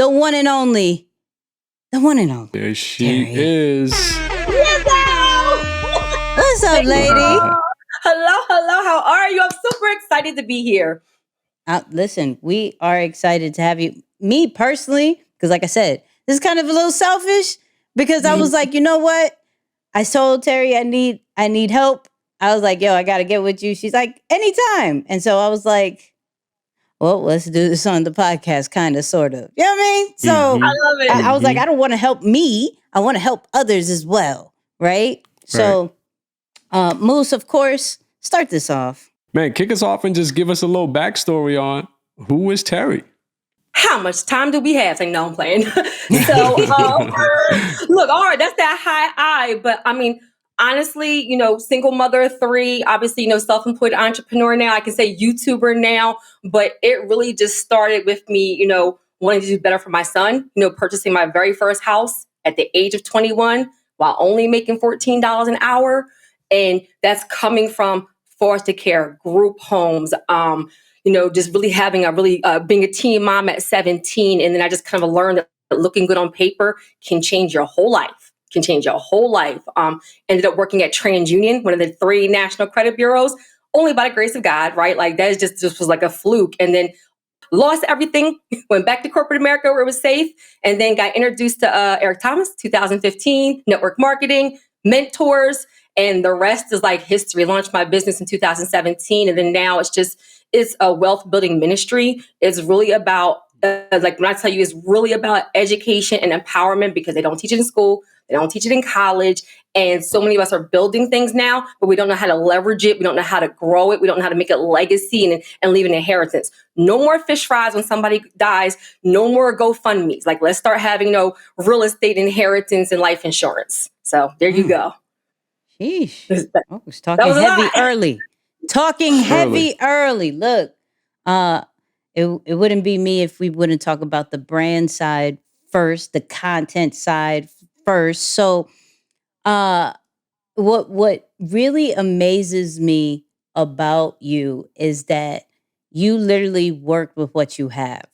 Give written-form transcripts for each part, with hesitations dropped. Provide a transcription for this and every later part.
the one and only. The one and only. There she is. What's up, lady? Hello. How are you? I'm super excited to be here. Listen, we are excited to have you. Me personally, because like I said, this is kind of a little selfish because I was like, you know what? I told Terry I need help. I was like, yo, I got to get with you. She's like, anytime. And so I was like, well, let's do this on the podcast, kind of, sort of. You know what I mean? So I love it. I was like, I don't want to help me. I want to help others as well. Right? So, Moose, of course, start this off. Man, kick us off and just give us a little backstory on who is Terry. How much time do we have? Like, no, I'm playing. So, look, all right, that's that high I. But I mean, honestly, single mother of 3, obviously, self-employed entrepreneur now. I can say YouTuber now, but it really just started with me, wanting to do better for my son, purchasing my very first house at the age of 21 while only making $14 an hour. And that's coming from foster care, group homes, just really having being a teen mom at 17. And then I just kind of learned that looking good on paper can change your whole life. Ended up working at TransUnion, one of the 3 national credit bureaus, only by the grace of God, right? Like that is just was like a fluke. And then lost everything, went back to corporate America where it was safe, and then got introduced to Eric Thomas, 2015, network marketing, mentors, and the rest is like history. Launched my business in 2017, and then now it's a wealth building ministry. It's really about, like when I tell you, it's really about education and empowerment because they don't teach it in school. They don't teach it in college. And so many of us are building things now, but we don't know how to leverage it. We don't know how to grow it. We don't know how to make it legacy and leave an inheritance. No more fish fries when somebody dies. No more GoFundMes. Like, let's start having real estate inheritance and life insurance. So there you go. Sheesh. I was talking heavy early. Talking heavy early. Look, it wouldn't be me if we wouldn't talk about the brand side first, the content side first. So what really amazes me about you is that you literally work with what you have,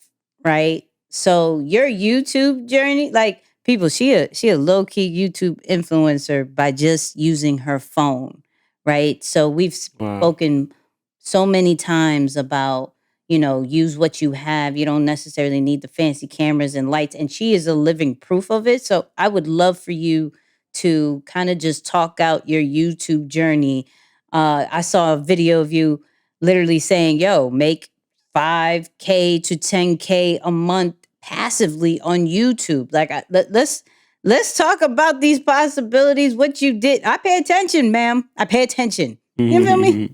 right? So your YouTube journey, like people, she a low-key YouTube influencer by just using her phone, right? So we've spoken so many times about, use what you have. You don't necessarily need the fancy cameras and lights. And she is a living proof of it. So I would love for you to kind of just talk out your YouTube journey. I saw a video of you literally saying, yo, make $5K to $10K a month passively on YouTube. Like, let's talk about these possibilities. What you did. I pay attention, ma'am. I pay attention. You feel me?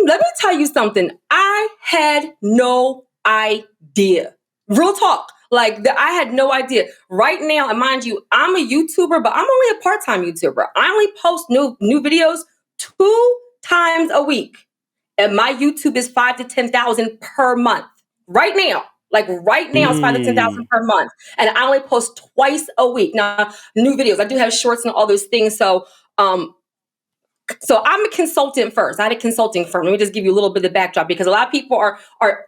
Let me tell you something. I had no idea. Real talk. Like, I had no idea. Right now, and mind you, I'm a YouTuber, but I'm only a part-time YouTuber. I only post new videos 2 times a week. And my YouTube is 5,000 to 10,000 per month. Right now. Like right now, it's 5,000 to 10,000 per month. And I only post twice a week. Now, new videos. I do have shorts and all those things. So I'm a consultant first. I had a consulting firm. Let me just give you a little bit of the backdrop because a lot of people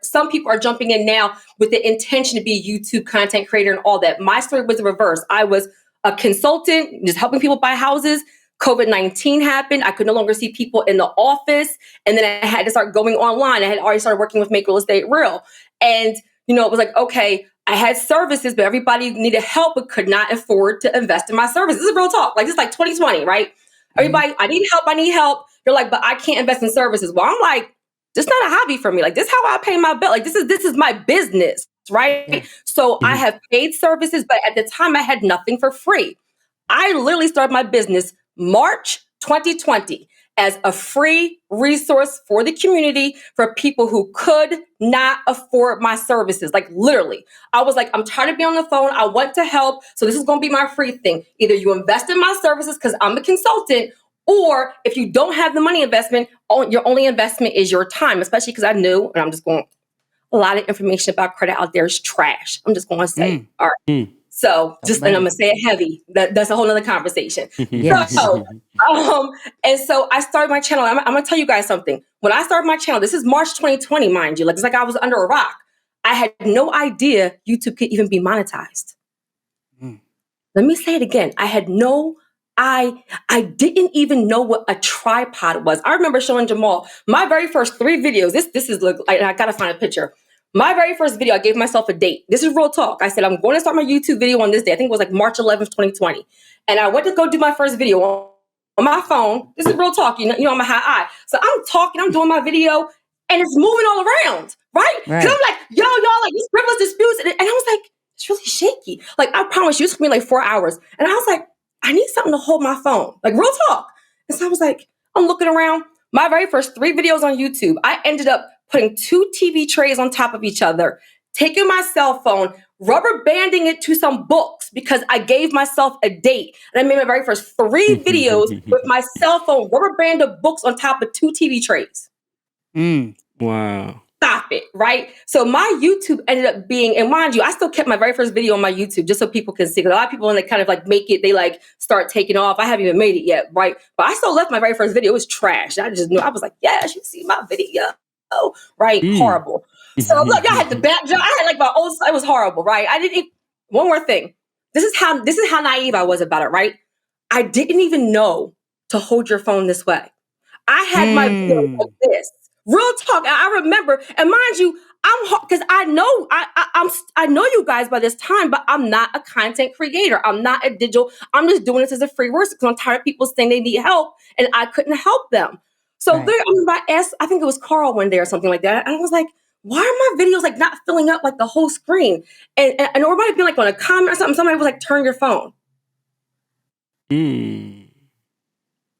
some people are jumping in now with the intention to be a YouTube content creator and all that. My story was the reverse. I was a consultant, just helping people buy houses. COVID-19 happened. I could no longer see people in the office. And then I had to start going online. I had already started working with Make Real Estate Real. And, it was like, okay, I had services, but everybody needed help but could not afford to invest in my services. This is real talk. Like, this is like 2020, right? Everybody, I need help. You're like, but I can't invest in services. Well, I'm like, this is not a hobby for me. Like, this is how I pay my bill. Like, this is my business, right? Yeah. So I have paid services, but at the time I had nothing for free. I literally started my business March 2020 as a free resource for the community for people who could not afford my services. Like, literally, I was like, I'm tired of being on the phone. I want to help. So this is going to be my free thing. Either you invest in my services because I'm a consultant, or if you don't have the money investment, your only investment is your time, especially because I knew, and I'm just going, a lot of information about credit out there is trash. I'm just going to say, all right. So and I'm gonna say it heavy. That's a whole nother conversation. Yes. And so I started my channel. I'm gonna tell you guys something. When I started my channel, this is March 2020, mind you. Like, it's like I was under a rock. I had no idea YouTube could even be monetized. Mm. Let me say it again. I didn't even know what a tripod was. I remember showing Jamal my very first 3 videos. This is look. I gotta find a picture. My very first video, I gave myself a date. This is real talk. I said I'm going to start my YouTube video on this day. I think it was like March 11th, 2020, and I went to go do my first video on my phone. This is real talk. You know, I'm a high eye, so I'm talking. I'm doing my video, and it's moving all around, right? Because I'm like, y'all, like these frivolous disputes, and I was like, it's really shaky. Like I promise you, it's gonna be like 4 hours, and I was like, I need something to hold my phone, like real talk. And so I was like, I'm looking around. My very first 3 videos on YouTube, I ended up putting 2 TV trays on top of each other, taking my cell phone, rubber banding it to some books because I gave myself a date. And I made my very first 3 videos with my cell phone, rubber banded books on top of 2 TV trays. Wow. Stop it, right? So my YouTube ended up being, and mind you, I still kept my very first video on my YouTube just so people can see. Because a lot of people, when they kind of like make it, they like start taking off. I haven't even made it yet, right? But I still left my very first video. It was trash. I just knew. I was like, yes, you see my video, right? Horrible. So look, y'all had the backdrop. I had like my old. It was horrible, right? I didn't. One more thing. This is how naive I was about it, right? I didn't even know to hold your phone this way. I had my video like this. Real talk. I remember, and mind you, because I know you guys by this time, but I'm not a content creator. I'm not a digital. I'm just doing this as a free work because I'm tired of people saying they need help, and I couldn't help them. So there, I asked, I think it was Carl one day or something like that, and I was like, why are my videos like not filling up like the whole screen? And or it might have been like on a comment or something. Somebody was like, turn your phone.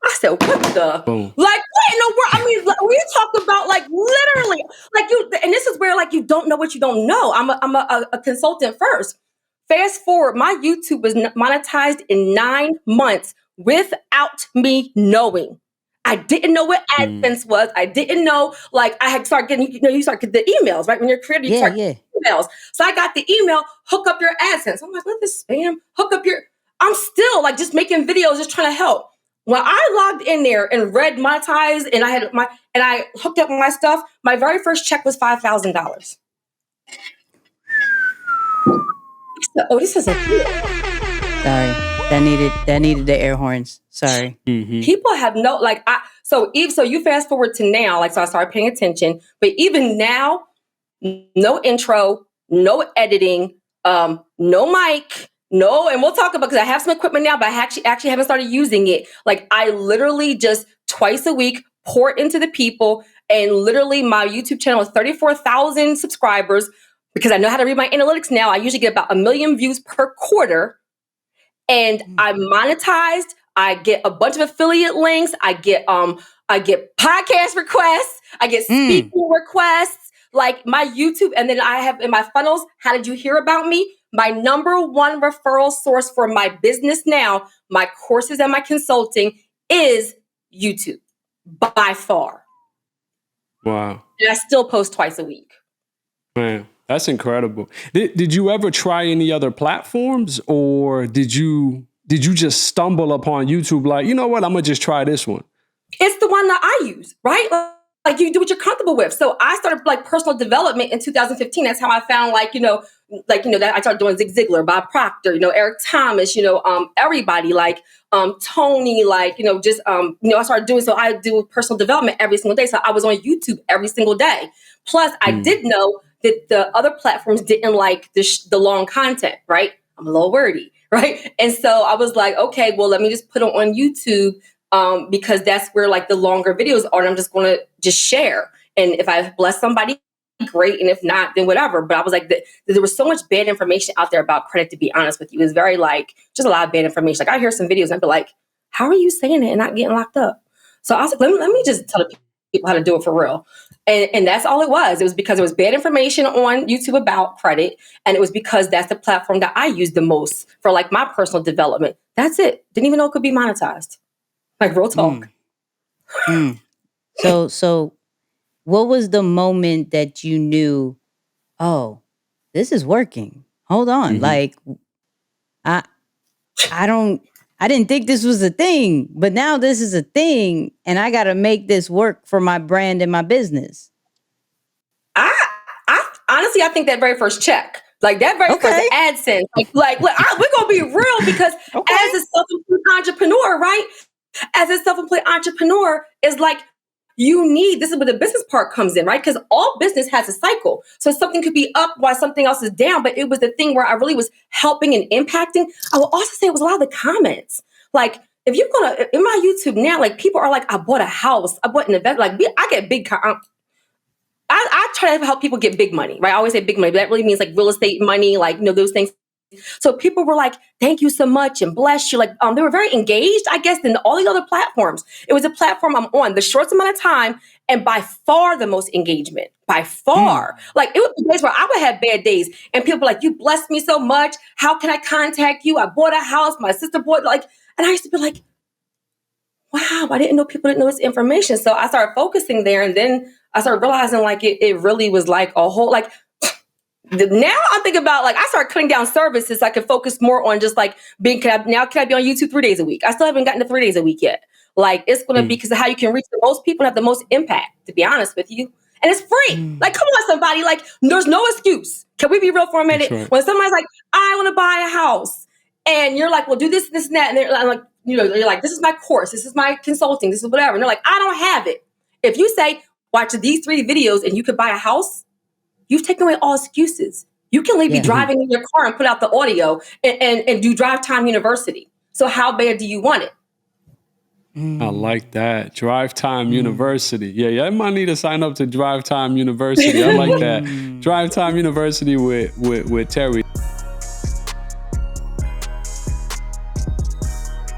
I said, what the? Boom. Like, what in the world? I mean, like, we talk about like literally, like you, and this is where like you don't know what you don't know. I'm a consultant first. Fast forward, my YouTube was monetized in 9 months without me knowing. I didn't know what AdSense was. I didn't know, like, I had started getting, you start getting the emails, right? When you're a creator, you start getting emails. So I got the email, hook up your AdSense. I'm like, what is this spam? Hook up your, I'm still like just making videos, just trying to help. When I logged in there and read monetized and I hooked up my stuff, my very first check was $5,000. Oh, this is a deal. Sorry. That needed the air horns. Sorry. People have no, like, so you fast forward to now, like, so I started paying attention, but even now, no intro, no editing, no mic, no, and we'll talk about, because I have some equipment now, but I actually haven't started using it. Like, I literally just twice a week pour it into the people, and literally my YouTube channel is 34,000 subscribers, because I know how to read my analytics now. I usually get about 1 million views per quarter, and I'm monetized. I get a bunch of affiliate links. I get podcast requests. I get speaking requests, like my YouTube. And then I have in my funnels, how did you hear about me? My number 1 referral source for my business now, my courses and my consulting, is YouTube by far. Wow. And I still post twice a week. Man, that's incredible. Did you ever try any other platforms, or did you just stumble upon YouTube like, you know what, I'm gonna just try this one? It's the one that I use, right? Like you do what you're comfortable with. So I started like personal development in 2015. That's how I found that I started doing Zig Ziglar, Bob Proctor, Eric Thomas, everybody, like Tony, like, I started doing, so I do personal development every single day. So I was on YouTube every single day. Plus I did know that the other platforms didn't like the long content, right? I'm a little wordy, right? And so I was like, okay, well, let me just put it on YouTube. Because that's where like the longer videos are, and I'm just going to just share. And if I bless somebody, great. And if not, then whatever. But I was like, there was so much bad information out there about credit, to be honest with you. It was very like, just a lot of bad information. Like I hear some videos and I'd be like, how are you saying it and not getting locked up? So I was like, let me just tell the people how to do it for real. And that's all it was. It was because there was bad information on YouTube about credit. And it was because that's the platform that I use the most for like my personal development. That's it. Didn't even know it could be monetized. Like real talk. So what was the moment that you knew, oh, this is working? Hold on. Like I didn't think this was a thing, but now this is a thing and I got to make this work for my brand and my business. I honestly, I think that very first check, like that very first Okay. AdSense, we're gonna be real because Okay. as a self-employed entrepreneur, right? As a self-employed entrepreneur, is like you need, this is where the business part comes in, right? Because all business has a cycle. So something could be up while something else is down, but it was the thing where I really was helping and impacting. I will also say it was a lot of the comments. Like, if you're gonna, in my YouTube now, like people are like, I bought a house, I bought an event, like I get big, I try to help people get big money, right? I always say big money, but that really means like real estate money, like, those things. So people were like, thank you so much and bless you. Like, they were very engaged, I guess, in all the other platforms. It was a platform I'm on the shortest amount of time and by far the most engagement, by far. Like, it would be days where I would have bad days and people were like, you blessed me so much. How can I contact you? I bought a house. My sister bought, like, and I used to be like, wow, I didn't know people didn't know this information. So I started focusing there. And then I started realizing like it really was like a whole, like, now I'm thinking about like I started cutting down services so I could focus more on just like being can I be on YouTube 3 days a week? I still haven't gotten to 3 days a week yet. Like it's gonna be because of how you can reach the most people and have the most impact, to be honest with you. And it's free. Like, come on, somebody. Like, there's no excuse. Can we be real for a minute? Right. When somebody's like, I want to buy a house, and you're like, well, do this, this, and that, and they're like, you're like, this is my course, this is my consulting, this is whatever. And they're like, I don't have it. If you say, watch these 3 videos and you could buy a house, you've taken away all excuses. You can be driving in your car and put out the audio and do Drive Time University. So how bad do you want it? I like that. Drive Time University. Yeah, I might need to sign up to Drive Time University. I like that. Drive Time University with Terry.